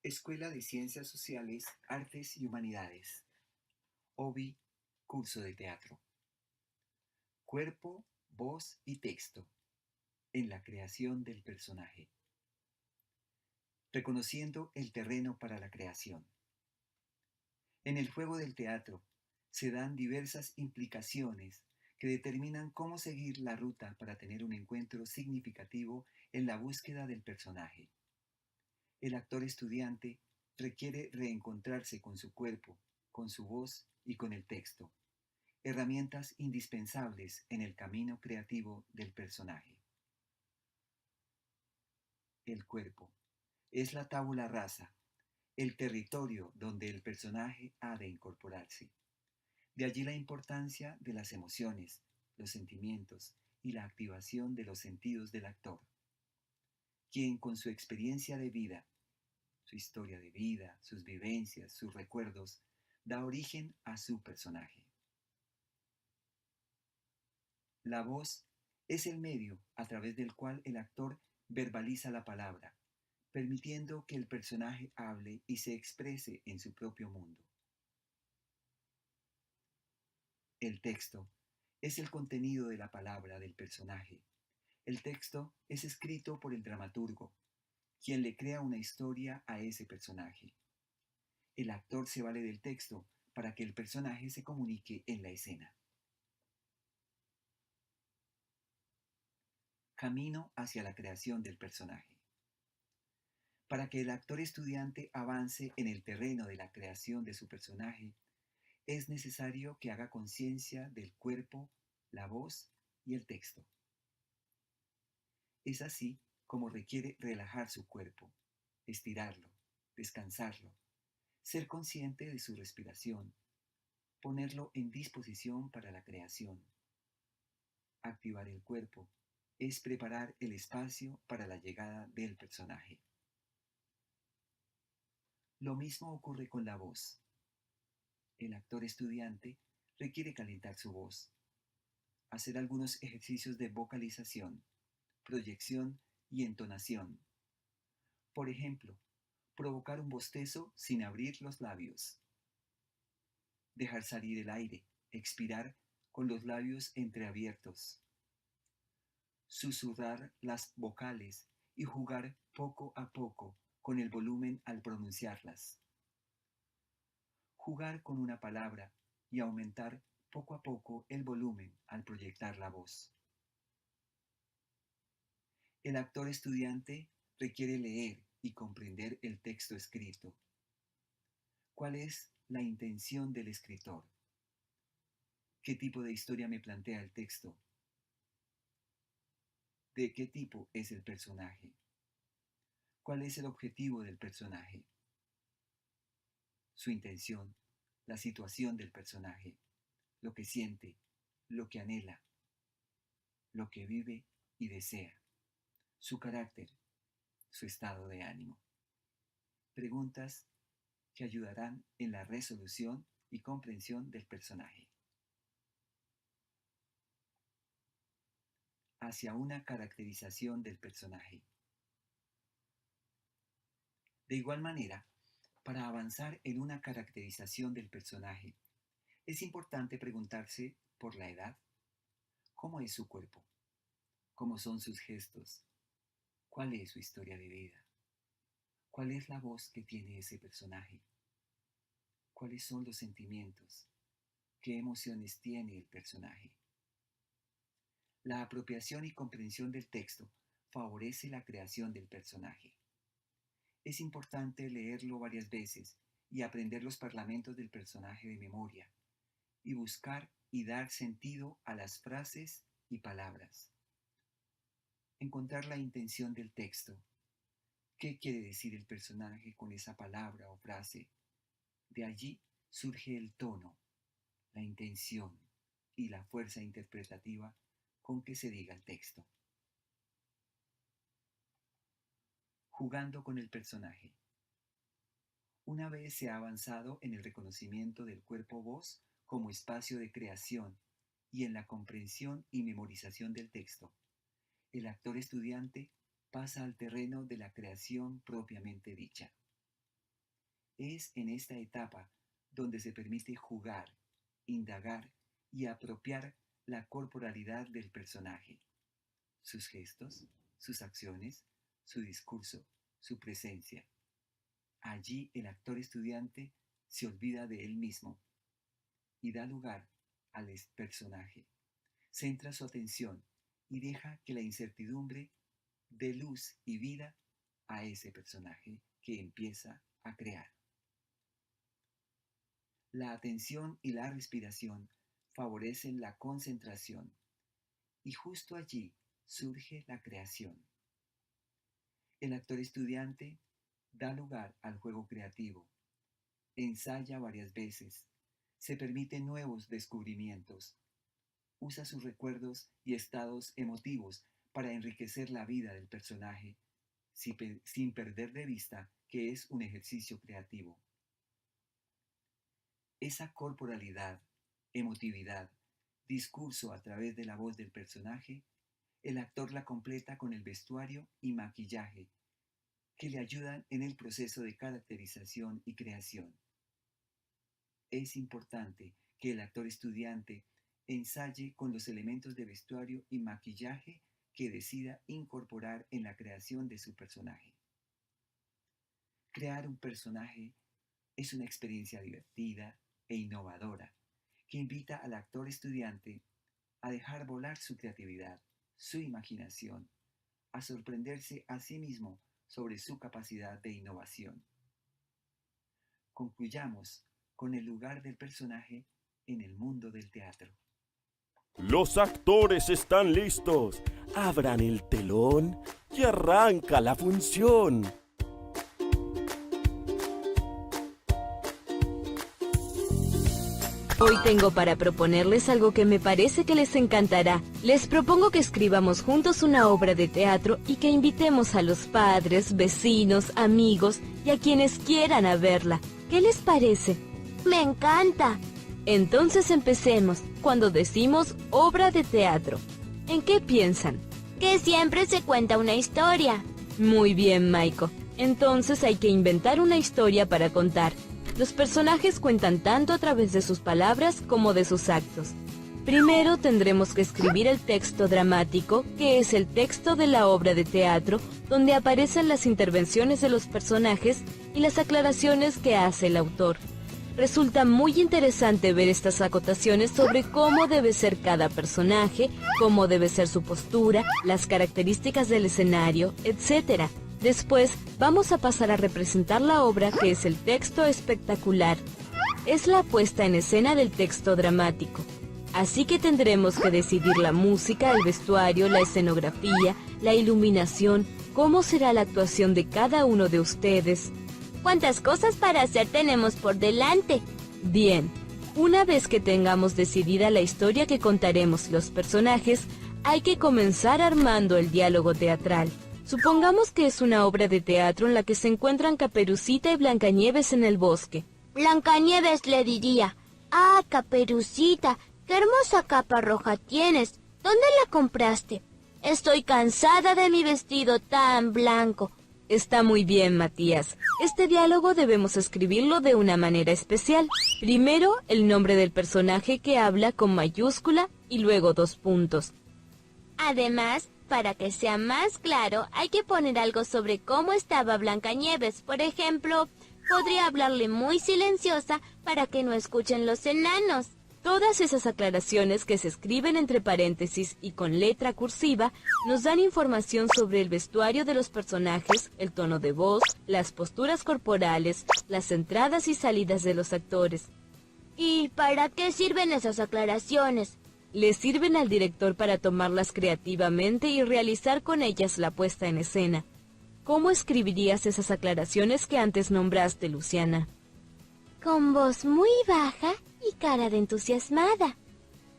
Escuela de Ciencias Sociales, Artes y Humanidades. OBI, curso de teatro. Cuerpo, voz y texto en la creación del personaje. Reconociendo el terreno para la creación. En el juego del teatro se dan diversas implicaciones que determinan cómo seguir la ruta para tener un encuentro significativo en la búsqueda del personaje. El actor estudiante requiere reencontrarse con su cuerpo, con su voz y con el texto, herramientas indispensables en el camino creativo del personaje. El cuerpo es la tabula rasa, el territorio donde el personaje ha de incorporarse. De allí la importancia de las emociones, los sentimientos y la activación de los sentidos del actor, quien con su experiencia de vida, su historia de vida, sus vivencias, sus recuerdos, da origen a su personaje. La voz es el medio a través del cual el actor verbaliza la palabra, permitiendo que el personaje hable y se exprese en su propio mundo. El texto es el contenido de la palabra del personaje. El texto es escrito por el dramaturgo, quien le crea una historia a ese personaje. El actor se vale del texto para que el personaje se comunique en la escena. Camino hacia la creación del personaje. Para que el actor estudiante avance en el terreno de la creación de su personaje, es necesario que haga conciencia del cuerpo, la voz y el texto. Es así como requiere relajar su cuerpo, estirarlo, descansarlo, ser consciente de su respiración, ponerlo en disposición para la creación. Activar el cuerpo es preparar el espacio para la llegada del personaje. Lo mismo ocurre con la voz. El actor estudiante requiere calentar su voz, hacer algunos ejercicios de vocalización, proyección y entonación. Por ejemplo, provocar un bostezo sin abrir los labios. Dejar salir el aire, expirar con los labios entreabiertos. Susurrar las vocales y jugar poco a poco con el volumen al pronunciarlas. Jugar con una palabra y aumentar poco a poco el volumen al proyectar la voz. El actor estudiante requiere leer y comprender el texto escrito. ¿Cuál es la intención del escritor? ¿Qué tipo de historia me plantea el texto? ¿De qué tipo es el personaje? ¿Cuál es el objetivo del personaje? Su intención, la situación del personaje, lo que siente, lo que anhela, lo que vive y desea, su carácter, su estado de ánimo. Preguntas que ayudarán en la resolución y comprensión del personaje. Hacia una caracterización del personaje. De igual manera, para avanzar en una caracterización del personaje, es importante preguntarse por la edad, cómo es su cuerpo, cómo son sus gestos, cuál es su historia de vida, cuál es la voz que tiene ese personaje, cuáles son los sentimientos, qué emociones tiene el personaje. La apropiación y comprensión del texto favorece la creación del personaje. Es importante leerlo varias veces y aprender los parlamentos del personaje de memoria, y buscar y dar sentido a las frases y palabras. Encontrar la intención del texto. ¿Qué quiere decir el personaje con esa palabra o frase? De allí surge el tono, la intención y la fuerza interpretativa con que se diga el texto. Jugando con el personaje. Una vez se ha avanzado en el reconocimiento del cuerpo-voz como espacio de creación y en la comprensión y memorización del texto, el actor estudiante pasa al terreno de la creación propiamente dicha. Es en esta etapa donde se permite jugar, indagar y apropiar la corporalidad del personaje, sus gestos, sus acciones, su discurso, su presencia. Allí el actor estudiante se olvida de él mismo y da lugar al personaje. Centra su atención y deja que la incertidumbre dé luz y vida a ese personaje que empieza a crear. La atención y la respiración favorecen la concentración y justo allí surge la creación. El actor estudiante da lugar al juego creativo, ensaya varias veces, se permite nuevos descubrimientos, usa sus recuerdos y estados emotivos para enriquecer la vida del personaje, sin perder de vista que es un ejercicio creativo. Esa corporalidad, emotividad, discurso a través de la voz del personaje, el actor la completa con el vestuario y maquillaje que le ayudan en el proceso de caracterización y creación. Es importante que el actor estudiante ensaye con los elementos de vestuario y maquillaje que decida incorporar en la creación de su personaje. Crear un personaje es una experiencia divertida e innovadora que invita al actor estudiante a dejar volar su creatividad, su imaginación, a sorprenderse a sí mismo sobre su capacidad de innovación. Concluyamos con el lugar del personaje en el mundo del teatro. Los actores están listos. Abran el telón y arranca la función. Hoy tengo para proponerles algo que me parece que les encantará. Les propongo que escribamos juntos una obra de teatro y que invitemos a los padres, vecinos, amigos y a quienes quieran a verla. ¿Qué les parece? ¡Me encanta! Entonces empecemos. Cuando decimos obra de teatro, ¿en qué piensan? Que siempre se cuenta una historia. Muy bien, Maiko. Entonces hay que inventar una historia para contar. Los personajes cuentan tanto a través de sus palabras como de sus actos. Primero tendremos que escribir el texto dramático, que es el texto de la obra de teatro, donde aparecen las intervenciones de los personajes y las aclaraciones que hace el autor. Resulta muy interesante ver estas acotaciones sobre cómo debe ser cada personaje, cómo debe ser su postura, las características del escenario, etc. Después, vamos a pasar a representar la obra, que es el texto espectacular. Es la puesta en escena del texto dramático. Así que tendremos que decidir la música, el vestuario, la escenografía, la iluminación, cómo será la actuación de cada uno de ustedes. ¿Cuántas cosas para hacer tenemos por delante? Bien, una vez que tengamos decidida la historia que contaremos los personajes, hay que comenzar armando el diálogo teatral. Supongamos que es una obra de teatro en la que se encuentran Caperucita y Blancanieves en el bosque. Blancanieves le diría: ¡Ah, Caperucita! ¡Qué hermosa capa roja tienes! ¿Dónde la compraste? Estoy cansada de mi vestido tan blanco. Está muy bien, Matías. Este diálogo debemos escribirlo de una manera especial. Primero, el nombre del personaje que habla con mayúscula y luego 2 puntos. Además, para que sea más claro, hay que poner algo sobre cómo estaba Blancanieves. Por ejemplo, podría hablarle muy silenciosa para que no escuchen los enanos. Todas esas aclaraciones que se escriben entre paréntesis y con letra cursiva nos dan información sobre el vestuario de los personajes, el tono de voz, las posturas corporales, las entradas y salidas de los actores. ¿Y para qué sirven esas aclaraciones? Le sirven al director para tomarlas creativamente y realizar con ellas la puesta en escena. ¿Cómo escribirías esas aclaraciones que antes nombraste, Luciana? Con voz muy baja y cara de entusiasmada.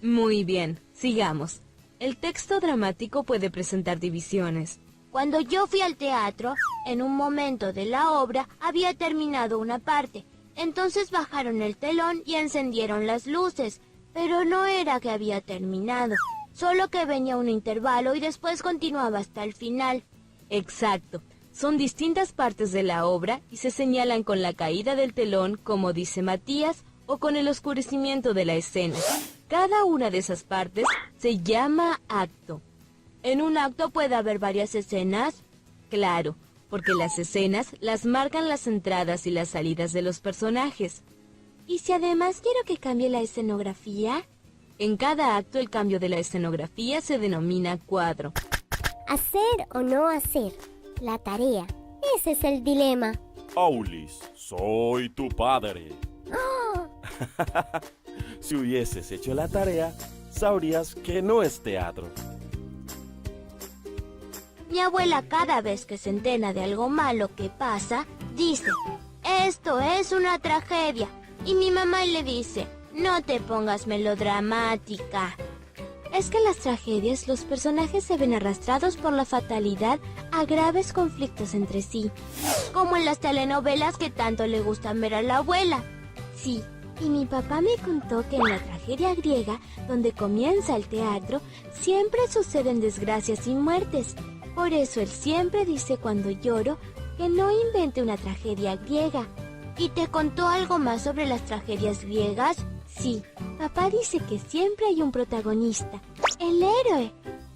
Muy bien, sigamos. El texto dramático puede presentar divisiones. Cuando yo fui al teatro, en un momento de la obra había terminado una parte. Entonces bajaron el telón y encendieron las luces. Pero no era que había terminado, solo que venía un intervalo y después continuaba hasta el final. Exacto. Son distintas partes de la obra y se señalan con la caída del telón, como dice Matías, o con el oscurecimiento de la escena. Cada una de esas partes se llama acto. ¿En un acto puede haber varias escenas? Claro, porque las escenas las marcan las entradas y las salidas de los personajes. ¿Y si además quiero que cambie la escenografía? En cada acto el cambio de la escenografía se denomina cuadro. ¿Hacer o no hacer? La tarea. Ese es el dilema. Aulis, soy tu padre. Si hubieses hecho la tarea, sabrías que no es teatro. Mi abuela cada vez que se entera de algo malo que pasa, dice, esto es una tragedia. Y mi mamá le dice, no te pongas melodramática. Es que en las tragedias los personajes se ven arrastrados por la fatalidad a graves conflictos entre sí. Como en las telenovelas que tanto le gustan ver a la abuela. Sí, y mi papá me contó que en la tragedia griega, donde comienza el teatro, siempre suceden desgracias y muertes. Por eso él siempre dice cuando lloro que no invente una tragedia griega. ¿Y te contó algo más sobre las tragedias griegas? Sí, papá dice que siempre hay un protagonista, el héroe.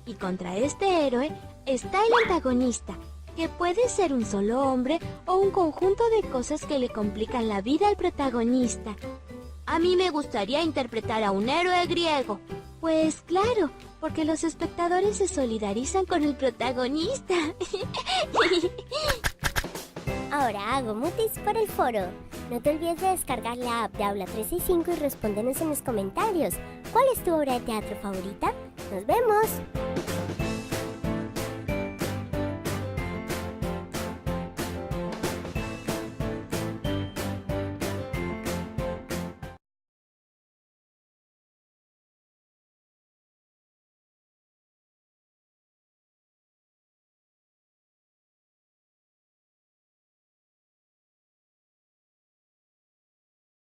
Y contra este héroe está el antagonista, que puede ser un solo hombre o un conjunto de cosas que le complican la vida al protagonista. A mí me gustaría interpretar a un héroe griego. Pues claro, porque los espectadores se solidarizan con el protagonista. Ahora hago mutis por el foro. No te olvides de descargar la app de Aula 365 y respóndenos en los comentarios. ¿Cuál es tu obra de teatro favorita? ¡Nos vemos!